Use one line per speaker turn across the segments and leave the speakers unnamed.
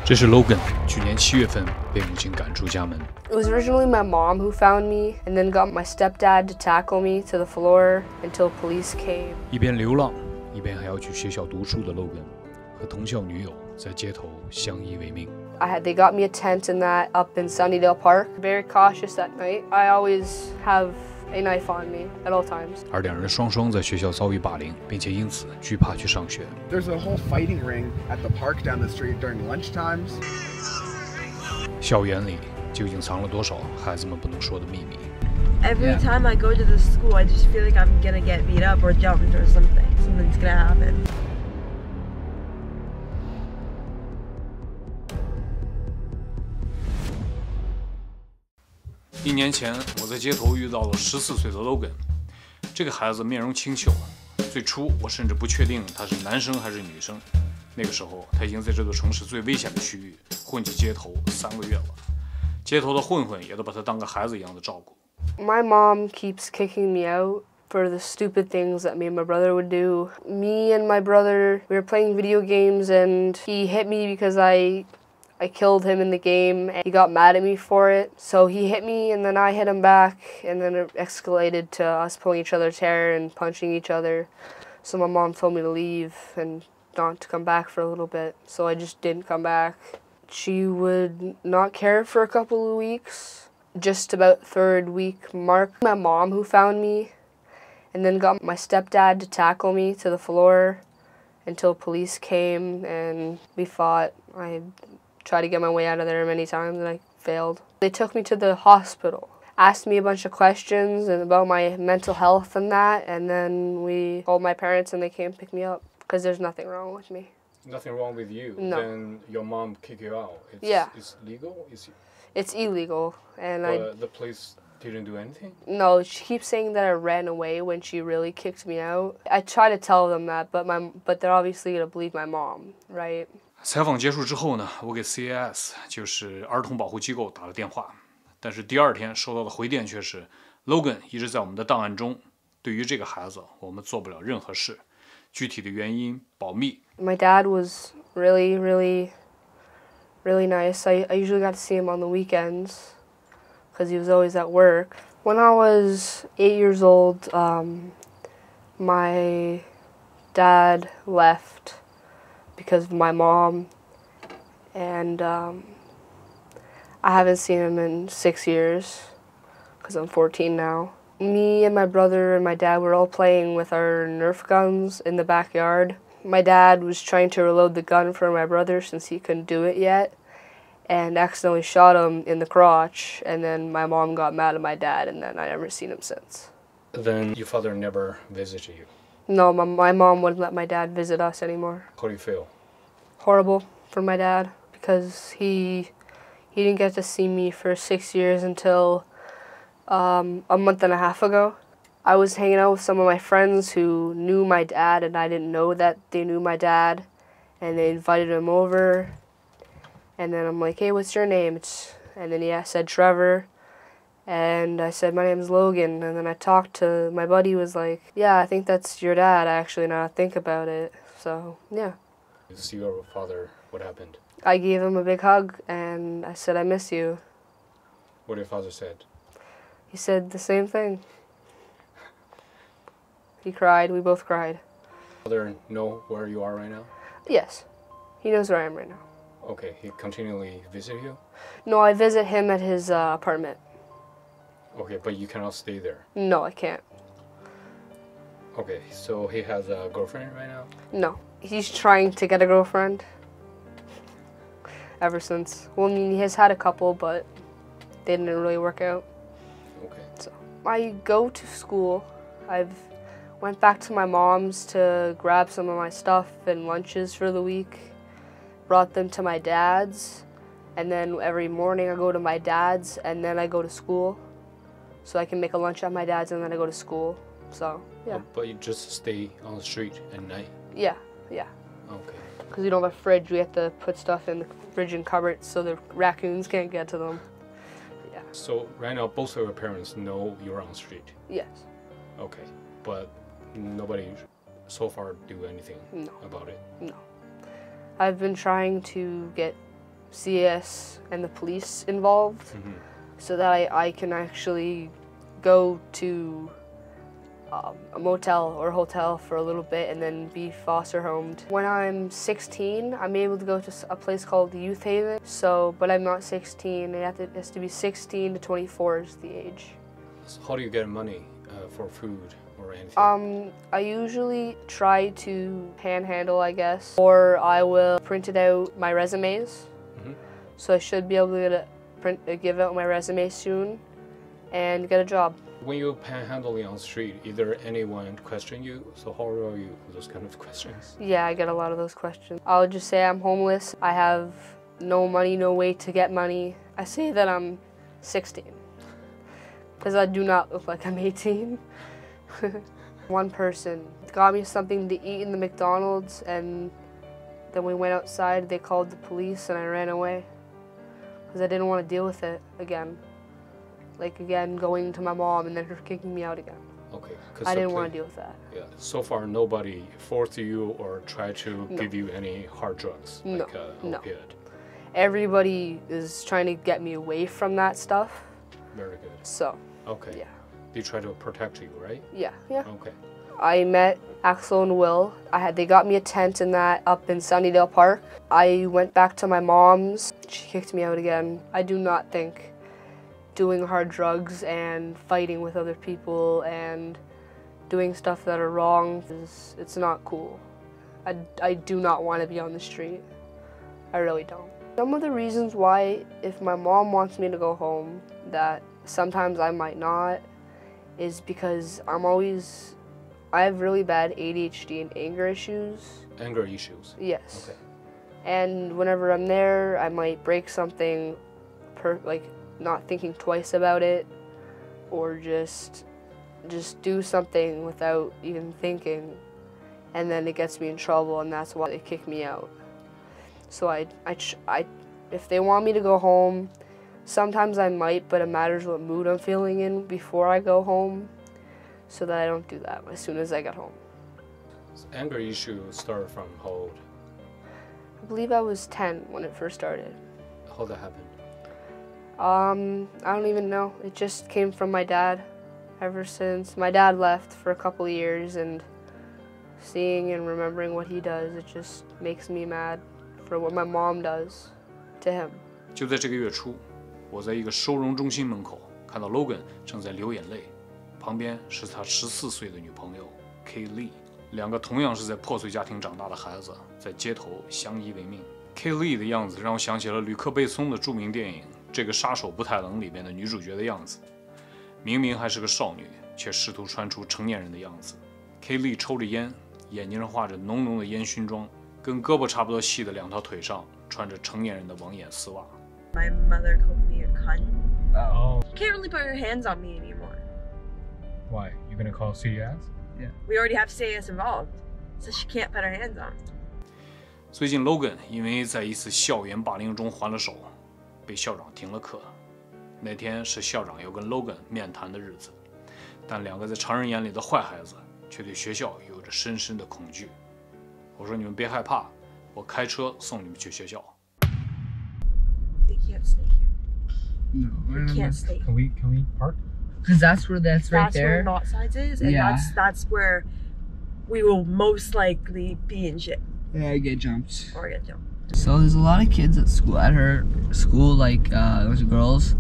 这是 Logan 去年7月份被母亲赶出家门。
It was originally my mom who found me and then got my stepdad to tackle me to the floor until police came.
一边流浪，一边还要去学校读书的 Logan 和同校女友在街头相依为命。
They got me a tent and that up in Sunnydale Park. Very cautious at night. I always have a knife on me at all times.
而两人双双在学校遭遇霸凌，并且因此惧怕去上学。
There's a whole fighting ring at the park down the street during lunch times.
校园里究竟藏了多少孩子们不能说的秘密
？Every time I go to the school, I just feel like I'm gonna get beat up or jumped or something. Something's gonna happen.
1年前，我在街头遇到了14岁的 Logan。这个孩子面容清秀，最初我甚至不确定他是男生还是女生。那个时候，他已经在这座城市最危险的区域混迹街头3个月了。街头的混混也都把他当个孩子一样的照顾。
My mom keeps kicking me out for the stupid things that me and my brother would do. Me and my brother, we were playing video games and he hit me because I killed him in the game and he got mad at me for it. So he hit me and then I hit him back and then it escalated to us pulling each other's hair and punching each other. So my mom told me to leave and not to come back for a little bit. So I just didn't come back. She would not care for a couple of weeks. Just about third week mark, my mom who found me and then got my stepdad to tackle me to the floor until police came and we fought. I tried to get my way out of there many times and I failed. They took me to the hospital, asked me a bunch of questions and about my mental health and that, and then we called my parents and they came pick me up because there's nothing wrong with me.
Nothing wrong with you?
No.
Then your mom kicked you out? It's legal?
It's illegal. And
the police didn't do anything?
No, she keeps saying that I ran away when she really kicked me out. I try to tell them that, but they're obviously going to believe my mom, right?
采访结束之后呢，我给 CAS 就是儿童保护机构打了电话，但是第2天收到的回电却是 Logan 一直在我们的档案中，对于这个孩子我们做不了任何事，具体的原因保密。
My dad was really nice. I usually got to see him on the weekends because he was always at work. When I was 8 years old, my dad left because of my mom, and I haven't seen him in 6 years because I'm 14 now. Me and my brother and my dad were all playing with our Nerf guns in the backyard. My dad was trying to reload the gun for my brother since he couldn't do it yet and accidentally shot him in the crotch, and then my mom got mad at my dad and then I never seen him since.
Then your father never visited you?
No, my mom wouldn't let my dad visit us anymore.
How do you feel?
Horrible for my dad because he didn't get to see me for 6 years until a month and a half ago. I was hanging out with some of my friends who knew my dad and I didn't know that they knew my dad, and they invited him over and then I'm like, hey, what's your name? And then he said Trevor. And I said, my name's Logan. And then I talked to my buddy, was like, yeah, I think that's your dad, actually, now I think about it. So, yeah.
You see your father, what happened?
I gave him a big hug and I said, I miss you.
What did your father said?
He said the same thing. He cried, we both cried.
Father know where you are right now?
Yes, he knows where I am right now.
Okay, he continually visit you?
No, I visit him at his apartment.
Okay, but you cannot stay there?
No, I can't.
Okay, so he has a girlfriend right now?
No, he's trying to get a girlfriend ever since. Well, I mean, he has had a couple, but they didn't really work out.
Okay.
So I go to school. I've went back to my mom's to grab some of my stuff and lunches for the week, brought them to my dad's, and then every morning I go to my dad's and then I go to school. So I can make a lunch at my dad's and then I go to school. So, yeah.
Oh, but you just stay on the street at night?
Yeah.
Okay.
Because we don't have a fridge, we have to put stuff in the fridge and cupboards so the raccoons can't get to them. Yeah.
So right now both of your parents know you're on the street?
Yes.
Okay, but nobody so far do anything about it?
No. I've been trying to get CS and the police involved, so that I can actually go to a motel or hotel for a little bit and then be foster homed. When I'm 16, I'm able to go to a place called the Youth Haven. But I'm not 16. It has to be 16 to 24 is the age.
So how do you get money for food or anything?
I usually try to panhandle, I guess, or I will print it out my resumes. So I should be able to give out my resume soon and get a job.
When you're panhandling on the street, is there anyone question you? So how are you? Those kind of questions.
Yeah, I get a lot of those questions. I'll just say I'm homeless. I have no money, no way to get money. I say that I'm 16 because I do not look like I'm 18. One person got me something to eat in the McDonald's, and then we went outside. They called the police and I ran away because I didn't want to deal with it again. Like again, going to my mom and then her kicking me out again.
Okay.
I didn't want to deal with that.
Yeah. So far, nobody forced you or tried to give you any hard drugs, like opiate.
Everybody is trying to get me away from that stuff.
Very good.
So.
Okay.
Yeah.
They try to protect you, right?
Yeah. Yeah.
Okay.
I met Axel and Will. They got me a tent in that up in Sunnydale Park. I went back to my mom's. She kicked me out again. I do not think doing hard drugs and fighting with other people and doing stuff that are wrong, it's not cool. I do not want to be on the street. I really don't. Some of the reasons why, if my mom wants me to go home, that sometimes I might not, is because I have really bad ADHD and anger issues.
Anger issues?
Yes.
Okay.
And whenever I'm there, I might break something, not thinking twice about it, or just do something without even thinking, and then it gets me in trouble, and that's why they kick me out. So if they want me to go home, sometimes I might, but it matters what mood I'm feeling in before I go home, so that I don't do that as soon as I get home.
So anger issues start from how old?
I believe I was 10 when it first started.
How that happened?
I don't even know. It just came from my dad. Ever since my dad left for a couple of years, and seeing and remembering what he does, it just makes me mad for what my mom does to him.
就在这个月初，我在一个收容中心门口看到 Logan 正在流眼泪，旁边是他14岁的女朋友 Kaylee， 两个同样是在破碎家庭长大的孩子，在街头相依为命。Kaylee 的样子让我想起了吕克·贝松的著名电影《这个杀手不太冷》里面的女主角的样子，明明还是个少女，却试图穿出成年人的样子。Kaylee 抽着烟，眼睛上画着浓浓的烟熏妆，跟胳膊差不多细的两条腿上穿着成年人的网眼丝袜。
My mother called me a cunt.
Oh.
You can't really put your hands on me anymore.
Why? You gonna call CAS?
Yeah. We already have CAS involved, so she can't put her hands on.
最近 Logan 因为在一次校园霸凌中还了手，被校长停了课。那天是校长要跟 Logan 面谈的日子，但两个在常人眼里的坏孩子却对学校有着深深的恐惧。我说你们别害怕，我开车送你们去学校。
We can't stay here.
No,
We can't stay.
Can we park? Because that's right there.
That's where Not Sides is, and
Yeah.
that's where we will most likely be in shit
Yeah, I get jumped.
or get jumped.
So there's a lot of kids at her school, like those girls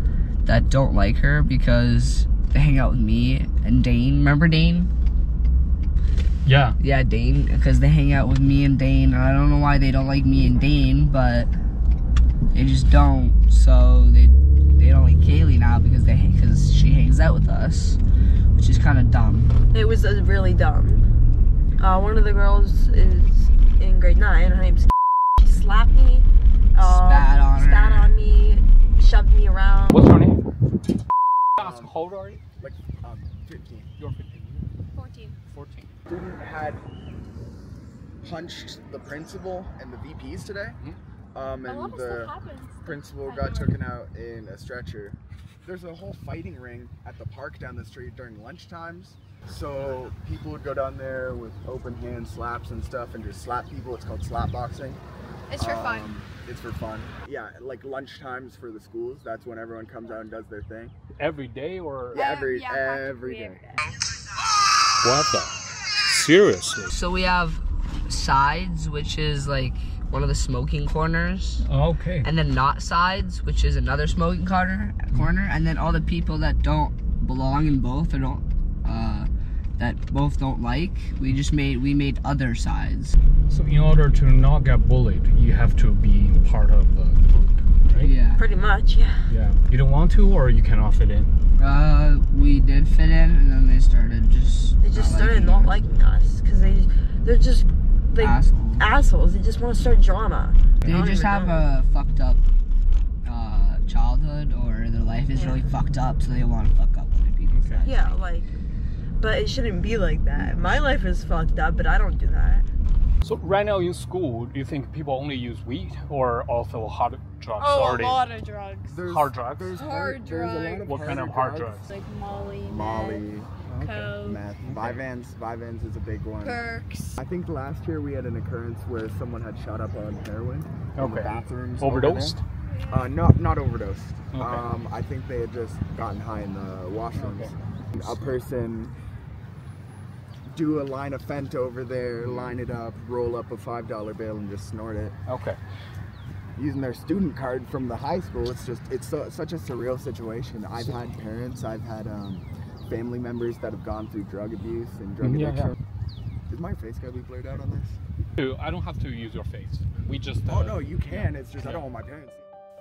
that don't like her because they hang out with me and Dane. Remember Dane?
Yeah.
Yeah, Dane. Because they hang out with me and Dane. And I don't know why they don't like me and Dane, but they just don't. So they don't like Kaylee now because she hangs out with us, which is kind of dumb.
It was really dumb. One of the girls is in grade 9. Her name's She slapped me,
Spat on
me, shoved me around.
What's your name? How old are you?
Like 15.
You're 15.
14.
14.
Student had punched the principal and the VPs today, and the principal got taken out in a stretcher. There's a whole fighting ring at the park down the street during lunch times. So people would go down there with open hand slaps and stuff and just slap people. It's called slap boxing.
It's for fun.
It's for fun. Yeah, like lunch times for the schools. That's when everyone comes out and does their thing.
Every day or?
Yeah, every day.
What the? Seriously?
So we have sides, which is like one of the smoking corners.
Okay.
And then not sides, which is another smoking corner. And then all the people that don't belong in both or don't that both don't like, we made other sides.
So in order to not get bullied, you have to be part of the group, right?
Yeah.
Pretty much, yeah.
Yeah. You don't want to, or you cannot fit in?
We did fit in, and then they started
not liking us because they're just like assholes. They just want to start drama.
They just have a fucked up childhood, or their life is really fucked up, so they want to fuck up other people's lives.
Yeah, like, but it shouldn't be like that. My life is fucked up, but I don't do that.
So right now in school, do you think people only use weed or also hard drugs already?
A lot of drugs.
Hard drugs?
There's
hard drugs.
What kind of hard drugs?
Like Molly,
Coke, meth, Vyvanse is a big one.
Perks.
I think last year we had an occurrence where someone had shot up on heroin in the bathrooms.
Overdosed?
Not overdosed.
Okay.
I think they had just gotten high in the washrooms. Okay. A person do a line of Fent over there, line it up, roll up a $5 bill and just snort it.
Okay.
Using their student card from the high school, it's such a surreal situation. I've had parents, I've had family members that have gone through drug abuse and drug addiction. Yeah. Is my face gonna be blurred out on this?
I don't have to use your face. We just.
Oh no, you can. It's just I don't want my parents.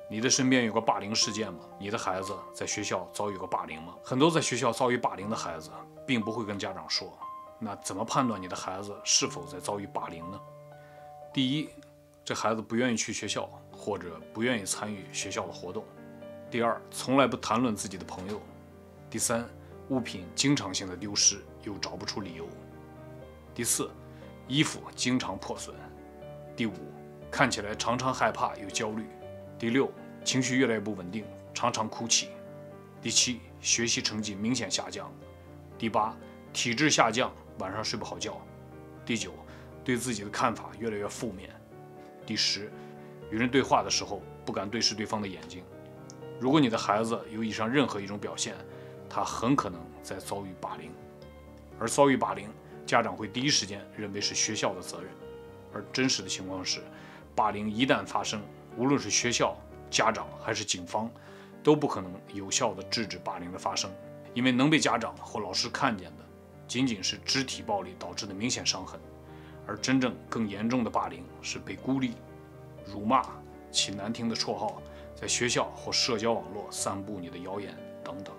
你的身边有个霸凌事件吗？你的孩子在学校遭遇过霸凌吗？很多在学校遭遇霸凌的孩子，并不会跟家长说。那怎么判断你的孩子是否在遭遇霸凌呢？第一，这孩子不愿意去学校，或者不愿意参与学校的活动；第二，从来不谈论自己的朋友；第三，物品经常性的丢失，又找不出理由；第四，衣服经常破损；第五，看起来常常害怕又焦虑；第六，情绪越来越不稳定，常常哭泣；第七，学习成绩明显下降；第八，体质下降，晚上睡不好觉；第九，对自己的看法越来越负面；第十，与人对话的时候不敢对视对方的眼睛。如果你的孩子有以上任何一种表现，他很可能在遭遇霸凌。而遭遇霸凌，家长会第一时间认为是学校的责任，而真实的情况是，霸凌一旦发生，无论是学校、家长还是警方，都不可能有效地制止霸凌的发生，因为能被家长或老师看见的，仅仅是肢体暴力导致的明显伤痕，而真正更严重的霸凌是被孤立、辱骂、起难听的绰号，在学校或社交网络散布你的谣言等等。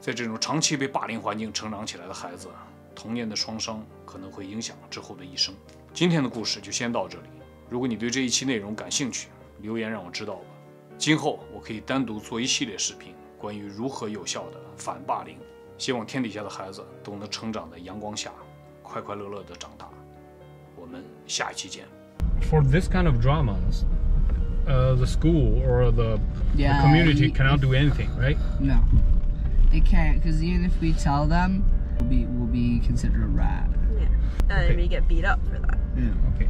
在这种长期被霸凌环境成长起来的孩子，童年的创伤可能会影响之后的一生。今天的故事就先到这里。如果你对这一期内容感兴趣，留言让我知道吧。今后我可以单独做一系列视频，关于如何有效的反霸凌。希望天底下的孩子都能成长在阳光下，快快乐乐的长大。我们下一期见。For this kind of dramas, the school or the community cannot do anything, right?
No, they can't, because even if we tell them, we'll be considered a rat.
Yeah, and we get beat up for that.
Yeah.
Okay.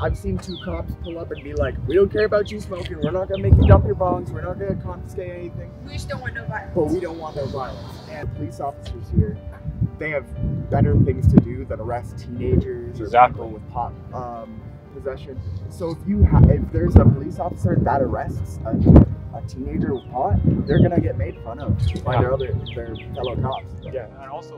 I've seen 2 cops pull up and be like, we don't care about you smoking, we're not going to make you dump your bongs, we're not going to confiscate anything.
We just don't want no violence.
But we don't want no violence. And police officers here, they have better things to do than arrest teenagers or people with pot possession. So if there's a police officer that arrests a teenager with pot, they're going to get made fun of by their fellow cops.
Yeah, and also